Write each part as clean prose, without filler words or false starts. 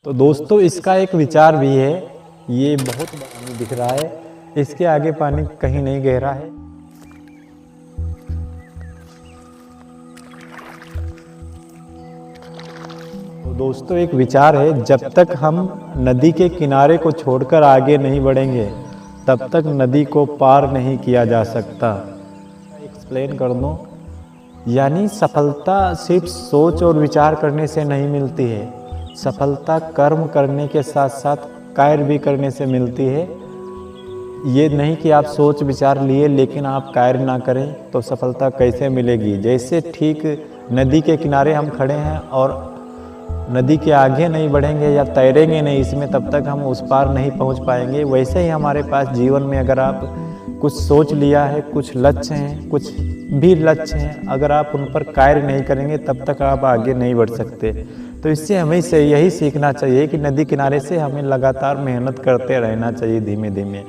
तो दोस्तों इसका एक विचार भी है। ये बहुत पानी दिख रहा है, इसके आगे पानी कहीं नहीं गहरा है। तो दोस्तों एक विचार है, जब तक हम नदी के किनारे को छोड़कर आगे नहीं बढ़ेंगे तब तक नदी को पार नहीं किया जा सकता। एक्सप्लेन कर दूं, यानी सफलता सिर्फ सोच और विचार करने से नहीं मिलती है, सफलता कर्म करने के साथ साथ कार्य भी करने से मिलती है। ये नहीं कि आप सोच विचार लिए लेकिन आप कार्य ना करें तो सफलता कैसे मिलेगी। जैसे ठीक नदी के किनारे हम खड़े हैं और नदी के आगे नहीं बढ़ेंगे या तैरेंगे नहीं इसमें, तब तक हम उस पार नहीं पहुंच पाएंगे। वैसे ही हमारे पास जीवन में अगर आप कुछ सोच लिया है, कुछ लक्ष्य हैं, कुछ भी लक्ष्य हैं, अगर आप उन पर कार्य नहीं करेंगे तब तक आप आगे नहीं बढ़ सकते। तो इससे हमें से यही सीखना चाहिए कि नदी किनारे से हमें लगातार मेहनत करते रहना चाहिए धीमे धीमे।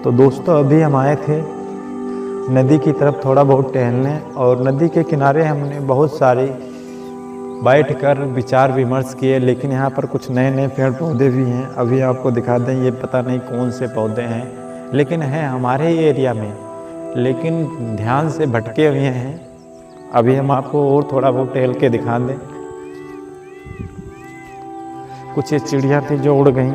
तो दोस्तों अभी हम आए थे नदी की तरफ थोड़ा बहुत टहलने, और नदी के किनारे हमने बहुत सारी बैठकर विचार विमर्श किए, लेकिन यहाँ पर कुछ नए नए पेड़ पौधे भी हैं। अभी आपको दिखा दें, ये पता नहीं कौन से पौधे हैं, लेकिन हैं हमारे ही एरिया में, लेकिन ध्यान से भटके हुए हैं। अभी हम आपको और थोड़ा बहुत टहल के दिखा दें। कुछ ये चिड़िया थी जो उड़ गईं।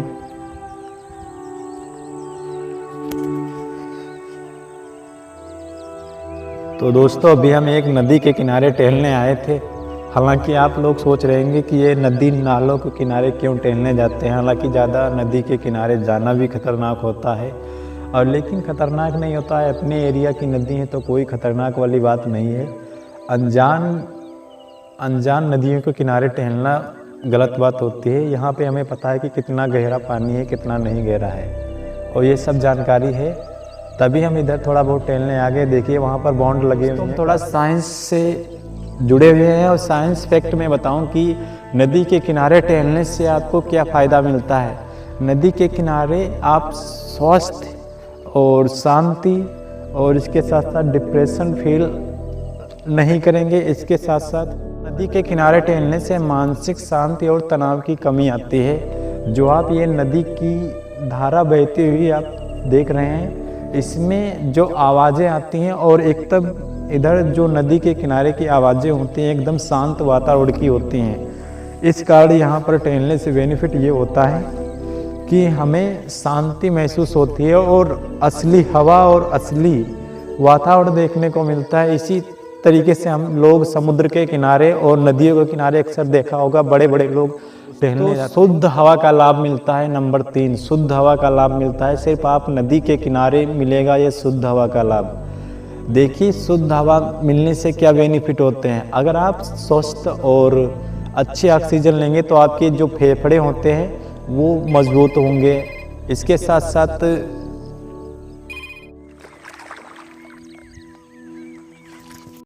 तो दोस्तों अभी हम एक नदी के किनारे टहलने आए थे। हालांकि आप लोग सोच रहे होंगे कि ये नदी नालों के किनारे क्यों टहलने जाते हैं। हालांकि ज़्यादा नदी के किनारे जाना भी खतरनाक होता है, और लेकिन खतरनाक नहीं होता है। अपने एरिया की नदी है तो कोई खतरनाक वाली बात नहीं है। अनजान नदियों के किनारे टहलना गलत बात होती है। यहाँ पे हमें पता है कि कितना गहरा पानी है, कितना नहीं गहरा है, और ये सब जानकारी है, तभी हम इधर थोड़ा बहुत टहलने आ गए। देखिए वहाँ पर बॉन्ड लगे हुए हैं। थोड़ा साइंस से जुड़े हुए हैं, और साइंस फैक्ट में बताऊं कि नदी के किनारे टहलने से आपको क्या फ़ायदा मिलता है। नदी के किनारे आप स्वस्थ और शांति, और इसके साथ साथ डिप्रेशन फील नहीं करेंगे। इसके साथ साथ नदी के किनारे टहलने से मानसिक शांति और तनाव की कमी आती है। जो आप ये नदी की धारा बहती हुई आप देख रहे हैं, इसमें जो आवाज़ें आती हैं, और एकदम इधर जो नदी के किनारे की आवाज़ें होती हैं एकदम शांत वातावरण की होती हैं। इस कारण यहाँ पर टहलने से बेनिफिट ये होता है कि हमें शांति महसूस होती है, और असली हवा और असली वातावरण देखने को मिलता है। इसी तरीके से हम लोग समुद्र के किनारे और नदियों के किनारे अक्सर देखा होगा बड़े बड़े लोग टहलने जाते हैं। शुद्ध हवा का लाभ मिलता है। नंबर 3, शुद्ध हवा का लाभ मिलता है। सिर्फ आप नदी के किनारे मिलेगा ये शुद्ध हवा का लाभ। देखिए शुद्ध हवा मिलने से क्या बेनिफिट होते हैं। अगर आप स्वस्थ और अच्छे ऑक्सीजन लेंगे तो आपके जो फेफड़े होते हैं वो मजबूत होंगे। इसके साथ साथ